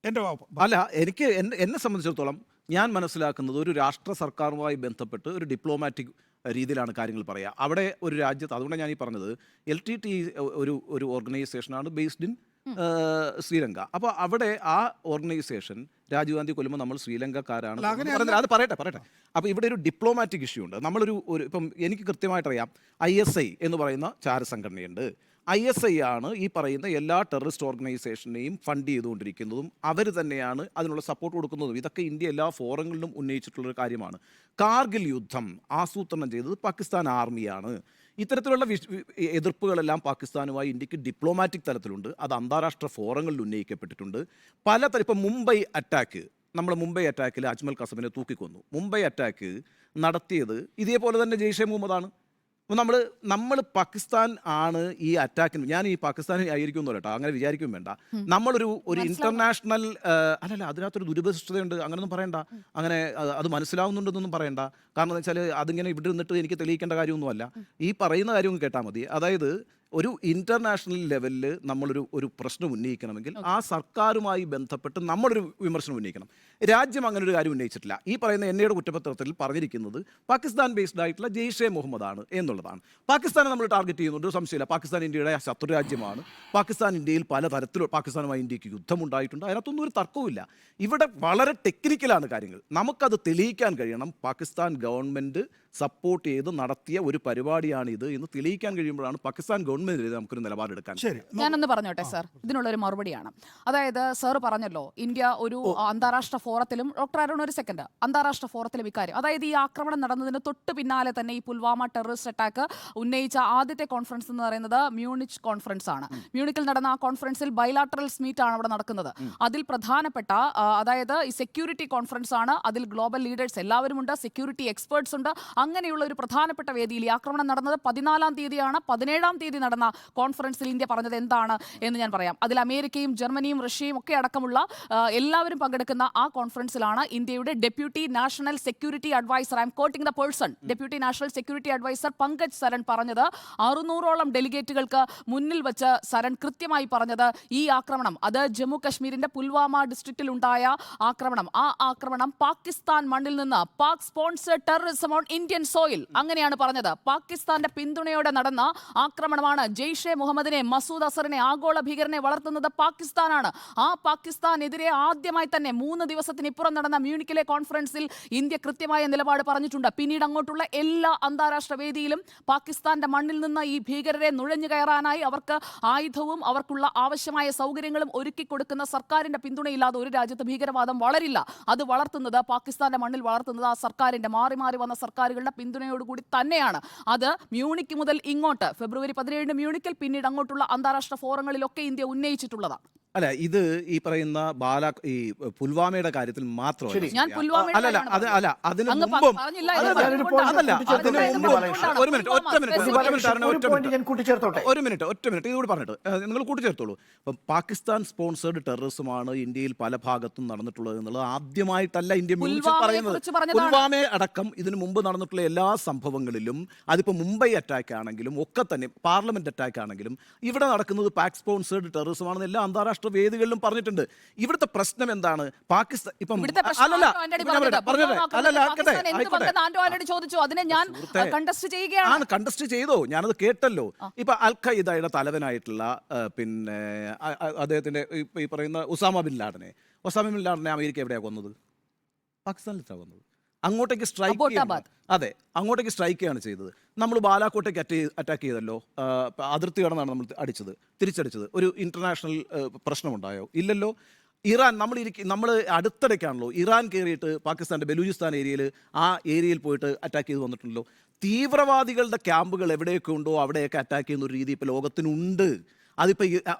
എൻ്റെ അല്ല, എനിക്ക് എന്നെ സംബന്ധിച്ചിടത്തോളം ഞാൻ മനസ്സിലാക്കുന്നത് ഒരു രാഷ്ട്ര സർക്കാരുമായി ബന്ധപ്പെട്ട് ഒരു ഡിപ്ലോമാറ്റിക് രീതിയിലാണ് കാര്യങ്ങൾ പറയുക. അവിടെ ഒരു രാജ്യത്ത്, അതുകൊണ്ടാണ് ഞാൻ ഈ പറഞ്ഞത്, LTT ഒരു ഓർഗനൈസേഷനാണ് ബേസ്ഡ് ഇൻ ശ്രീലങ്ക. അപ്പോൾ അവിടെ ആ ഓർഗനൈസേഷൻ രാജീവ് ഗാന്ധി കൊല്ലുമ്പോൾ നമ്മൾ ശ്രീലങ്കക്കാരാണ് അല്ല, എന്ന് അങ്ങനെയല്ല. അത് പറയട്ടെ. അപ്പോൾ ഇവിടെ ഒരു ഡിപ്ലോമാറ്റിക് ഇഷ്യൂ ഉണ്ട്. ഇപ്പം എനിക്ക് കൃത്യമായിട്ടറിയാം, ISI എന്ന് പറയുന്ന ചാരസംഘടനയുണ്ട്. ISI ആണ് ഈ പറയുന്ന എല്ലാ ടെററിസ്റ്റ് ഓർഗനൈസേഷനെയും ഫണ്ട് ചെയ്തുകൊണ്ടിരിക്കുന്നതും അവർ തന്നെയാണ് അതിനുള്ള സപ്പോർട്ട് കൊടുക്കുന്നതും. ഇതൊക്കെ ഇന്ത്യ എല്ലാ ഫോറങ്ങളിലും ഉന്നയിച്ചിട്ടുള്ളൊരു കാര്യമാണ്. കാർഗിൽ യുദ്ധം ആസൂത്രണം ചെയ്തത് പാകിസ്ഥാൻ ആർമിയാണ്. ഇത്തരത്തിലുള്ള എതിർപ്പുകളെല്ലാം പാകിസ്ഥാനുമായി ഇന്ത്യക്ക് ഡിപ്ലോമാറ്റിക് തലത്തിലുണ്ട്. അത് അന്താരാഷ്ട്ര ഫോറങ്ങളിൽ ഉന്നയിക്കപ്പെട്ടിട്ടുണ്ട്. ഇപ്പം മുംബൈ അറ്റാക്കിൽ അജ്മൽ കസബിനെ തൂക്കിക്കൊന്നു. മുംബൈ അറ്റാക്ക് നടത്തിയത് ഇതേപോലെ തന്നെ ജെയ്ഷെ മുഹമ്മദാണ്. അപ്പോൾ നമ്മൾ പാകിസ്ഥാൻ ആണ് ഈ അറ്റാക്കിന്, ഞാൻ ഈ പാകിസ്ഥാനി ആയിരിക്കും കേട്ടോ, അങ്ങനെ വിചാരിക്കും വേണ്ട. നമ്മളൊരു ഇന്റർനാഷണൽ അല്ലല്ല, അതിനകത്തൊരു ദുരുപദിഷ്ടതയുണ്ട്, അങ്ങനെയൊന്നും പറയണ്ട. അങ്ങനെ അത് മനസ്സിലാവുന്നുണ്ടെന്നൊന്നും പറയണ്ട. കാരണം എന്ന് വെച്ചാൽ അതിങ്ങനെ ഇവിടെ നിന്നിട്ട് എനിക്ക് തെളിയിക്കേണ്ട കാര്യമൊന്നുമല്ല. ഈ പറയുന്ന കാര്യം കേട്ടാൽ മതി. അതായത് ഒരു ഇൻ്റർനാഷണൽ ലെവലിൽ ഒരു പ്രശ്നം ഉന്നയിക്കണമെങ്കിൽ ആ സർക്കാരുമായി ബന്ധപ്പെട്ട് നമ്മളൊരു വിമർശനം ഉന്നയിക്കണം. രാജ്യം അങ്ങനെ ഒരു കാര്യം ഉന്നയിച്ചിട്ടില്ല. ഈ പറയുന്ന എന്നയുടെ കുറ്റപത്രത്തിൽ പറഞ്ഞിരിക്കുന്നത് പാകിസ്ഥാൻ ബേസ്ഡ് ആയിട്ടുള്ള ജെയ്ഷെ മുഹമ്മദാണ് എന്നുള്ളതാണ്. പാകിസ്ഥാനെ നമ്മൾ ടാർഗറ്റ് ചെയ്യുന്നുണ്ട്, സംശയമില്ല. പാകിസ്ഥാൻ ഇന്ത്യയുടെ ശത്രു രാജ്യമാണ്. ഇന്ത്യയിൽ പല തരത്തിലുള്ള പാകിസ്ഥാനുമായി ഇന്ത്യക്ക് യുദ്ധമുണ്ടായിട്ടുണ്ട്. അതിനകത്തൊന്നും ഒരു തർക്കവുമില്ല. ഇവിടെ വളരെ ടെക്നിക്കലാണ് കാര്യങ്ങൾ. നമുക്കത് തെളിയിക്കാൻ കഴിയണം. പാകിസ്ഥാൻ ഗവൺമെൻറ് സപ്പോർട്ട് ചെയ്ത് നടത്തിയ ഒരു പരിപാടിയാണിത് എന്ന് തെളിയിക്കാൻ കഴിയുമ്പോഴാണ് പാകിസ്ഥാൻ ഗവൺമെന്റിനെതിരെ നമുക്കൊരു നിലപാടെടുക്കാൻ. ഞാനൊന്ന് പറഞ്ഞോട്ടെ സാർ, ഇതിനുള്ളൊരു മറുപടിയാണ്. അതായത് സാർ പറഞ്ഞല്ലോ, ഇന്ത്യ ഒരു അന്താരാഷ്ട്ര ഫോറത്തിലും, ഡോക്ടർ അരുൺ ഒരു സെക്കൻഡ്, അന്താരാഷ്ട്ര ഫോറത്തിലും ഇക്കാര്യം, അതായത് ഈ ആക്രമണം നടന്നതിന് തൊട്ട് പിന്നാലെ തന്നെ ഈ പുൽവാമ ടെററിസ്റ്റ് അറ്റാക്ക് ഉന്നയിച്ച ആദ്യത്തെ കോൺഫറൻസ് എന്ന് പറയുന്നത് മ്യൂണിച്ച് കോൺഫറൻസ് ആണ്. മ്യൂണിക്കിൽ നടന്ന ആ കോൺഫറൻസിൽ ബൈലാറ്ററൽസ് മീറ്റ് ആണ് അവിടെ നടക്കുന്നത്. അതിൽ പ്രധാനപ്പെട്ട അതായത് ഈ സെക്യൂരിറ്റി കോൺഫറൻസ് ആണ്. അതിൽ ഗ്ലോബൽ ലീഡേഴ്സ് എല്ലാവരും ഉണ്ട്, സെക്യൂരിറ്റി എക്സ്പേർട്സ് ഉണ്ട്. അങ്ങനെയുള്ള ഒരു പ്രധാനപ്പെട്ട വേദിയിൽ ഈ ആക്രമണം നടന്നത് 14-ാം തീയതിയാണ്. 17-ാം തീയതി നടന്ന കോൺഫറൻസിൽ ഇന്ത്യ പറഞ്ഞത് എന്താണ് എന്ന് ഞാൻ പറയാം. അതിൽ അമേരിക്കയും ജർമ്മനിയും റഷ്യയും ഒക്കെ അടക്കമുള്ള എല്ലാവരും പങ്കെടുക്കുന്ന ആ കോൺഫറൻസിലാണ് ഇന്ത്യയുടെ deputy national security adviser, I'm quoting the person, deputy national security adviser Pankaj Saran പറഞ്ഞത്, 600ഓളം ഡെലിഗേറ്റുകൾക്ക് മുന്നിൽ വെച്ച് സരൺ കൃത്യമായി പറഞ്ഞത്, ഈ ആക്രമണം അത് ജമ്മു കശ്മീരിന്റെ പുൽവാമ ഡിസ്ട്രിക്റ്റിൽ ഉണ്ടായ ആക്രമണം, ആ ആക്രമണം പാകിസ്ഥാൻ മണ്ണിൽ നിന്ന്, Pak sponsored terrorism on Indian soil, അങ്ങനെയാണ് പറഞ്ഞത്. പാകിസ്ഥാന്റെ പിന്തുണയോടെ നടന്ന ആക്രമണമാണ്. ജെയ്ഷെ മുഹമ്മദിനെ, മസൂദ് അസറിനെ, ആഗോള ഭീകരനെ വളർത്തുന്നത് പാകിസ്ഥാനാണ്. ആ പാകിസ്ഥാനെതിരെ ആദ്യമായി തന്നെ 3 ദിവസത്തിനിപ്പുറം നടന്ന മ്യൂണിക്കിലെ കോൺഫറൻസിൽ ഇന്ത്യ കൃത്യമായ നിലപാട് പറഞ്ഞിട്ടുണ്ട്. പിന്നീട് അങ്ങോട്ടുള്ള എല്ലാ അന്താരാഷ്ട്ര വേദിയിലും പാകിസ്ഥാന്റെ മണ്ണിൽ നിന്ന് ഈ ഭീകരരെ നുഴഞ്ഞു കയറാനായി അവർക്ക് ആയുധവും അവർക്കുള്ള ആവശ്യമായ സൗകര്യങ്ങളും ഒരുക്കി കൊടുക്കുന്ന സർക്കാരിന്റെ പിന്തുണയില്ലാതെ ഒരു രാജ്യത്ത് ഭീകരവാദം വളരില്ല. അത് വളർത്തുന്നത്, പാകിസ്ഥാന്റെ മണ്ണിൽ വളർത്തുന്നത് ആ സർക്കാരിന്റെ മാറി മാറി വന്ന സർക്കാരുകളുടെ പിന്തുണയോടുകൂടി തന്നെയാണ്. അത് മ്യൂണിക്ക് മുതൽ ഇങ്ങോട്ട് ഫെബ്രുവരി 17 മ്യൂണിക്കിൽ, പിന്നീട് അങ്ങോട്ടുള്ള അന്താരാഷ്ട്ര ഫോറങ്ങളിലൊക്കെ ഇന്ത്യ ഉന്നയിച്ചിട്ടുള്ളതാണ്. അല്ല, ഇത് ഈ പറയുന്ന ഈ പുൽവാമയുടെ കാര്യത്തിൽ മാത്രമല്ല. ഞാൻ ഒരു മിനിറ്റ് ഇതുകൂടി പറഞ്ഞിട്ട് നിങ്ങൾ കൂട്ടിച്ചേർത്തോളൂ. ഇപ്പം പാകിസ്ഥാൻ സ്പോൺസേഡ് ടെററിസമാണ് ഇന്ത്യയിൽ പല ഭാഗത്തും നടന്നിട്ടുള്ളത് എന്നുള്ളത് ആദ്യമായിട്ടല്ല ഇന്ത്യ പറയുന്നത്. പുൽവാമയെ അടക്കം ഇതിനു മുമ്പ് നടന്നിട്ടുള്ള എല്ലാ സംഭവങ്ങളിലും, അതിപ്പോൾ മുംബൈ അറ്റാക്ക് ആണെങ്കിലും ഒക്കെ തന്നെ, പാർലമെന്റ് അറ്റാക്ക് ആണെങ്കിലും, ഇവിടെ നടക്കുന്നത് പാക് സ്പോൺസേഡ് ടെററിസം ആണെന്ന് എല്ലാ അന്താരാഷ്ട്ര വേദികളിലും പറഞ്ഞിട്ടുണ്ട്. ഇവിടുത്തെ പ്രശ്നം എന്താണ്? പാകിസ്ഥാൻ ഇപ്പം കണ്ടസ്റ്റ് ചെയ്തോ, ഞാനത് കേട്ടല്ലോ. ഇപ്പൊ അൽ ഖൈദയുടെ തലവനായിട്ടുള്ള പിന്നെ അദ്ദേഹത്തിന്റെ ഈ പറയുന്ന ഒസാമ ബിൻ ലാഡനെ അമേരിക്ക എവിടെയാണ് കൊന്നത്? പാകിസ്ഥാനിലാണ് കൊന്നത്. അങ്ങോട്ടേക്ക് അങ്ങോട്ടേക്ക് സ്ട്രൈക്ക് ചെയ്യാണ് ചെയ്തത്. നമ്മൾ ബാലാക്കോട്ടേക്ക് അറ്റാക്ക് ചെയ്തല്ലോ, അതിർത്തി കടന്നാണ് നമ്മൾ തിരിച്ചടിച്ചത്. ഒരു ഇന്റർനാഷണൽ പ്രശ്നമുണ്ടായോ? ഇല്ലല്ലോ. ഇറാൻ നമ്മൾ അടുത്തിടയ്ക്കാണല്ലോ ഇറാൻ കയറിയിട്ട് പാകിസ്ഥാൻ്റെ ബലൂചിസ്ഥാൻ ആ ഏരിയയിൽ പോയിട്ട് അറ്റാക്ക് ചെയ്ത് വന്നിട്ടുണ്ടല്ലോ. തീവ്രവാദികളുടെ ക്യാമ്പുകൾ എവിടെയൊക്കെ ഉണ്ടോ അവിടെയൊക്കെ അറ്റാക്ക് ചെയ്യുന്ന ഒരു രീതി ഇപ്പോൾ ലോകത്തിനുണ്ട്. അതിപ്പോൾ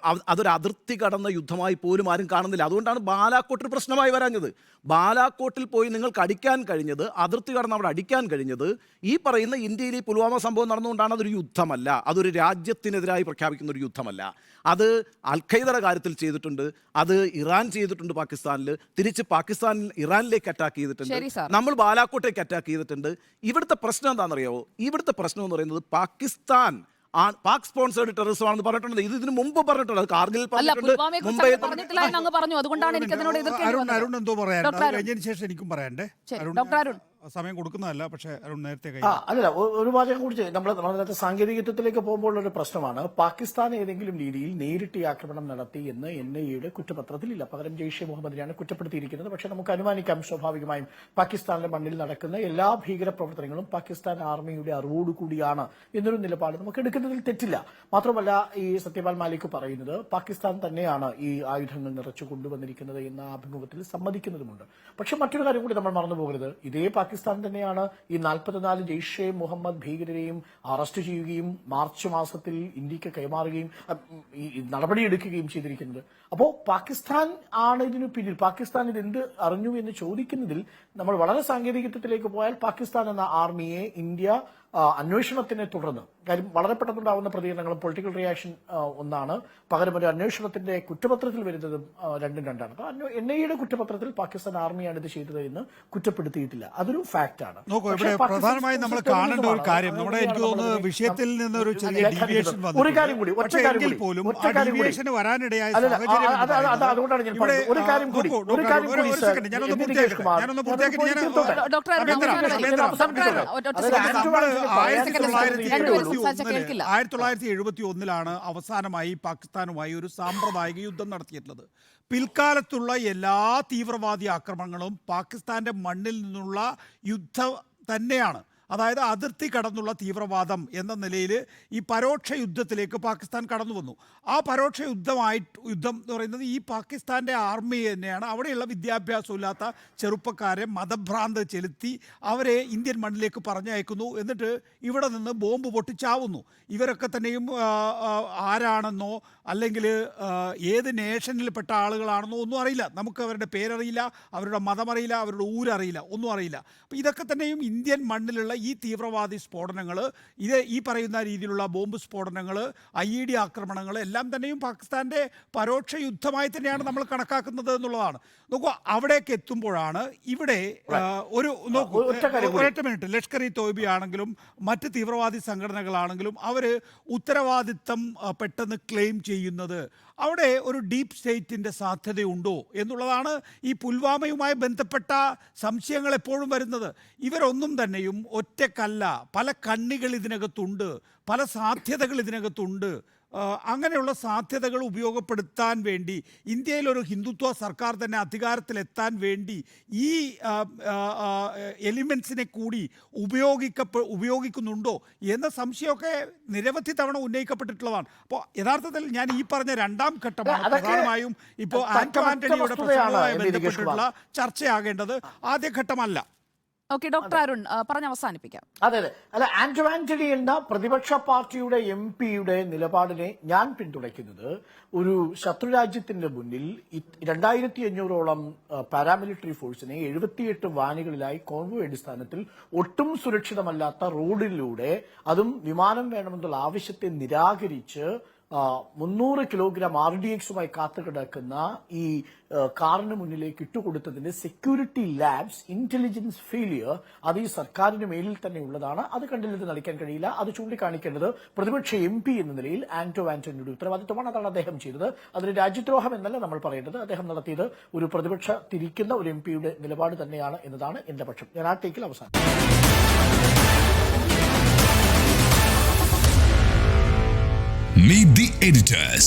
അതൊരു അതിർത്തി കടന്ന യുദ്ധമായി പോലും ആരും കാണുന്നില്ല. അതുകൊണ്ടാണ് ബാലാക്കോട്ടിൽ പ്രശ്നമായി വരാഞ്ഞത്. ബാലാക്കോട്ടിൽ പോയി നിങ്ങൾക്ക് അടിക്കാൻ കഴിഞ്ഞത്, അതിർത്തി കടന്ന് അവിടെ അടിക്കാൻ കഴിഞ്ഞത് ഈ പറയുന്ന ഇന്ത്യയിൽ ഈ പുൽവാമ സംഭവം നടന്നുകൊണ്ടാണ്. അതൊരു യുദ്ധമല്ല, അതൊരു രാജ്യത്തിനെതിരായി പ്രഖ്യാപിക്കുന്ന ഒരു യുദ്ധമല്ല. അത് അൽ ഖൈദയുടെ കാര്യത്തിൽ ചെയ്തിട്ടുണ്ട്, അത് ഇറാൻ ചെയ്തിട്ടുണ്ട് പാകിസ്ഥാനിൽ, തിരിച്ച് പാകിസ്ഥാൻ ഇറാനിലേക്ക് അറ്റാക്ക് ചെയ്തിട്ടുണ്ട്, നമ്മൾ ബാലാക്കോട്ടേക്ക് അറ്റാക്ക് ചെയ്തിട്ടുണ്ട്. ഇവിടുത്തെ പ്രശ്നം എന്താണെന്നറിയാമോ? ഇവിടുത്തെ പ്രശ്നം എന്ന് പറയുന്നത് പാകിസ്ഥാൻ പാക് സ്പോൺസേഡ് ടെററിസം ആണെന്ന് പറഞ്ഞിട്ടുണ്ട്. ഇതിന് മുമ്പ് പറഞ്ഞിട്ടുണ്ട്, അത് കാർഗിൽ അല്ല, പറഞ്ഞിട്ടുണ്ട്, പുൽവാമയെ കുറിച്ച് മുംബൈ അങ്ങനെ പറഞ്ഞിട്ടില്ല എന്ന് അങ്ങ് പറഞ്ഞു. അതുകൊണ്ടാണ് എനിക്ക് അതിനോട് എതിർക്കേണ്ടി വന്നത്. അരുൺ എന്തോ പറയാൻ ഡോക്ടർ അരുൺ. കഴിഞ്ഞതിന് ശേഷം എനിക്കും പറയണ്ടേ. ശരി, ഡോക്ടർ അരുൺ. സമയം കൊടുക്കുന്നതല്ല, പക്ഷേ അരുൺ നേരത്തെ അല്ല, ഒരു വാചകം കൂടി നമ്മൾ നേരത്തെ സാങ്കേതികത്വത്തിലേക്ക് പോകുമ്പോൾ ഒരു പ്രശ്നമാണ്. പാകിസ്ഥാൻ ഏതെങ്കിലും രീതിയിൽ നേരിട്ട് ഈ ആക്രമണം നടത്തി എന്ന് NIA-യുടെ കുറ്റപത്രത്തിലില്ല. പകരം ജെയ്ഷെ മുഹമ്മദിനെയാണ് കുറ്റപ്പെടുത്തിയിരിക്കുന്നത്. പക്ഷേ നമുക്ക് അനുമാനിക്കാം, സ്വാഭാവികമായും പാകിസ്ഥാനിലെ മണ്ണിൽ നടക്കുന്ന എല്ലാ ഭീകര പ്രവർത്തനങ്ങളും പാകിസ്ഥാൻ ആർമിയുടെ അറിവോടുകൂടിയാണ് എന്നൊരു നിലപാട് നമുക്ക് എടുക്കുന്നതിൽ തെറ്റില്ല. മാത്രമല്ല, ഈ സത്യപാൽ മാലിക് പറയുന്നത് പാകിസ്ഥാൻ തന്നെയാണ് ഈ ആയുധങ്ങൾ നിറച്ചു കൊണ്ടുവന്നിരിക്കുന്നത് എന്ന അഭിമുഖത്തിൽ സമ്മതിക്കുന്നതുമുണ്ട്. പക്ഷെ മറ്റൊരു കാര്യം കൂടി നമ്മൾ മറന്നു പോകരുത്. ഇതേ പാകിസ്ഥാൻ തന്നെയാണ് ഈ 44 ജെയ്ഷെ മുഹമ്മദ് ഭീകരരെയും അറസ്റ്റ് ചെയ്യുകയും മാർച്ച് മാസത്തിൽ ഇന്ത്യക്ക് കൈമാറുകയും ഈ നടപടിയെടുക്കുകയും ചെയ്തിരിക്കുന്നത്. അപ്പോൾ പാകിസ്ഥാൻ ആണ് ഇതിനു പിന്നിൽ. പാകിസ്ഥാൻ ഇത് എന്ത് അറിഞ്ഞു എന്ന് ചോദിക്കുന്നതിൽ നമ്മൾ വളരെ സാങ്കേതികത്വത്തിലേക്ക് പോയാൽ പാകിസ്ഥാൻ എന്ന ആർമിയെ ഇന്ത്യ അന്വേഷണത്തിനെ തുടർന്ന്, കാര്യം വളരെ പെട്ടെന്നുണ്ടാവുന്ന പ്രതികരണങ്ങളും പൊളിറ്റിക്കൽ റിയാക്ഷൻ ഒന്നാണ്, പകരം ഒരു അന്വേഷണത്തിന്റെ കുറ്റപത്രത്തിൽ വരുന്നതും രണ്ടും രണ്ടാണ്. അപ്പോൾ NIA-യുടെ കുറ്റപത്രത്തിൽ പാകിസ്ഥാൻ ആർമിയാണ് ഇത് ചെയ്തത് എന്ന് കുറ്റപ്പെടുത്തിയിട്ടില്ല. അതൊരു ഫാക്ടാണ്. നോക്കൂ, ഇവിടെ പ്രധാനമായും നമ്മൾ കാണേണ്ട ഒരു കാര്യം, നമ്മുടെ എനിക്ക് തോന്നുന്നത് വിഷയത്തിൽ നിന്ന് ഒരു ചെറിയ ഡീവിയേഷൻ ഒരു കാര്യം കൂടി, ഒറ്റ കാര്യം കൂടി, പോലും ഒറ്റ കാര്യം കൂടി വരാനിടയായ അതുകൊണ്ടാണ് ഞാൻ പറഞ്ഞത്. ഒരു കാര്യം കൂടി, ഒരു കാര്യം കൂടി സർ, ഞാനൊന്ന് പൂർത്തിയാക്കിയിട്ട് 1971 അവസാനമായി പാകിസ്ഥാനുമായി ഒരു സാമ്പ്രദായിക യുദ്ധം നടത്തിയിട്ടുള്ളത്. പിൽക്കാലത്തുള്ള എല്ലാ തീവ്രവാദി ആക്രമണങ്ങളും പാകിസ്ഥാന്റെ മണ്ണിൽ നിന്നുള്ള യുദ്ധം തന്നെയാണ്. അതായത് അതിർത്തി കടന്നുള്ള തീവ്രവാദം എന്ന നിലയിൽ ഈ പരോക്ഷ യുദ്ധത്തിലേക്ക് പാകിസ്ഥാൻ കടന്നു വന്നു. ആ പരോക്ഷ യുദ്ധം എന്ന് പറയുന്നത് ഈ പാകിസ്ഥാൻ്റെ ആർമി തന്നെയാണ്. അവിടെയുള്ള വിദ്യാഭ്യാസമില്ലാത്ത ചെറുപ്പക്കാരെ മതഭ്രാന്ത് ചെലുത്തി അവരെ ഇന്ത്യൻ മണ്ണിലേക്ക് പറഞ്ഞയക്കുന്നു. എന്നിട്ട് ഇവിടെ നിന്ന് ബോംബ് പൊട്ടിച്ചാവുന്നു. ഇവരൊക്കെ തന്നെയും ആരാണെന്നോ അല്ലെങ്കിൽ ഏത് നേഷനിൽപ്പെട്ട ആളുകളാണെന്നോ ഒന്നും അറിയില്ല. നമുക്ക് അവരുടെ പേരറിയില്ല, അവരുടെ മതമറിയില്ല, അവരുടെ ഊരറിയില്ല, ഒന്നും അറിയില്ല. അപ്പോൾ ഇതൊക്കെ തന്നെയും ഇന്ത്യൻ മണ്ണിലുള്ള ഈ തീവ്രവാദി സ്ഫോടനങ്ങൾ, ഈ പറയുന്ന രീതിയിലുള്ള ബോംബ് സ്ഫോടനങ്ങൾ, IED ആക്രമണങ്ങൾ എല്ലാം തന്നെയും പാകിസ്ഥാൻ്റെ പരോക്ഷ യുദ്ധമായി തന്നെയാണ് നമ്മൾ കണക്കാക്കുന്നത് എന്നുള്ളതാണ്. നോക്കൂ, അവിടേക്ക് എത്തുമ്പോഴാണ് ഇവിടെ ഒരൊറ്റ മിനിറ്റ്, ലഷ്കർ-ഇ തോയ്ബ ആണെങ്കിലും മറ്റ് തീവ്രവാദി സംഘടനകളാണെങ്കിലും അവർ ഉത്തരവാദിത്തം പെട്ടെന്ന് ക്ലെയിം ചെയ്യുന്നത്. അവിടെ ഒരു ഡീപ്പ് സ്റ്റേറ്റിൻ്റെ സാധ്യതയുണ്ടോ എന്നുള്ളതാണ് ഈ പുൽവാമയുമായി ബന്ധപ്പെട്ട സംശയങ്ങൾ എപ്പോഴും വരുന്നത്. ഇവരൊന്നും തന്നെയും ഒറ്റക്കല്ല, പല കണ്ണികൾ ഇതിനകത്തുണ്ട്, പല സാധ്യതകൾ ഇതിനകത്തുണ്ട്. അങ്ങനെയുള്ള സാധ്യതകൾ ഉപയോഗപ്പെടുത്താൻ വേണ്ടി ഇന്ത്യയിലൊരു ഹിന്ദുത്വ സർക്കാർ തന്നെ അധികാരത്തിലെത്താൻ വേണ്ടി ഈ എലിമെൻസിനെ കൂടി ഉപയോഗിക്കുന്നുണ്ടോ എന്ന സംശയമൊക്കെ നിരവധി തവണ ഉന്നയിക്കപ്പെട്ടിട്ടുള്ളതാണ്. അപ്പോൾ യഥാർത്ഥത്തിൽ ഞാൻ ഈ പറഞ്ഞ രണ്ടാം ഘട്ടമാണ് പ്രധാനമായും ഇപ്പോൾ ആന്റണിയുടെ പ്രശ്നവുമായി ബന്ധപ്പെട്ടിട്ടുള്ള ചർച്ചയാകേണ്ടത്. ആദ്യഘട്ടമല്ല. ഓക്കെ, ഡോക്ടർ അരുൺ പറഞ്ഞ് അവസാനിപ്പിക്കാം. അതെ, അല്ല, ആന്റണി എന്ന പ്രതിപക്ഷ പാർട്ടിയുടെ MP-യുടെ നിലപാടിനെ ഞാൻ പിന്തുണയ്ക്കുന്നത് ഒരു ശത്രുരാജ്യത്തിന്റെ മുന്നിൽ 2500ഓളം പാരാമിലിറ്ററി ഫോഴ്സിനെ 78 വാനുകളിലായി കോൺവോയ് അടിസ്ഥാനത്തിൽ ഒട്ടും സുരക്ഷിതമല്ലാത്ത റോഡിലൂടെ, അതും വിമാനം വേണമെന്നുള്ള ആവശ്യത്തെ നിരാകരിച്ച് 300 കിലോഗ്രാം RDXുമായി കാത്തുകിടക്കുന്ന ഈ കാറിന് മുന്നിലേക്ക് ഇട്ടുകൊടുത്തതിന്റെ സെക്യൂരിറ്റി ലാബ്സ്, ഇന്റലിജൻസ് ഫെയിലിയർ, അത് ഈ സർക്കാരിന് മേലിൽ തന്നെ ഉള്ളതാണ്. അത് കണ്ടില്ലെന്ന് നടിക്കാൻ കഴിയില്ല. അത് ചൂണ്ടിക്കാണിക്കേണ്ടത് പ്രതിപക്ഷ MP എന്ന നിലയിൽ ആന്റണിയുടെ ഉത്തരവാദിത്വമാണ്. അതാണ് അദ്ദേഹം ചെയ്തത്. അതിന് രാജ്യദ്രോഹം എന്നല്ല നമ്മൾ പറയേണ്ടത്. അദ്ദേഹം നടത്തിയത് ഒരു പ്രതിപക്ഷ തിരിക്കുന്ന ഒരു MP-യുടെ നിലപാട് തന്നെയാണ് എന്നതാണ് എന്റെ പക്ഷം. ഞാൻ ആ ടേക്കിൽ അവസാനം. Meet the editors.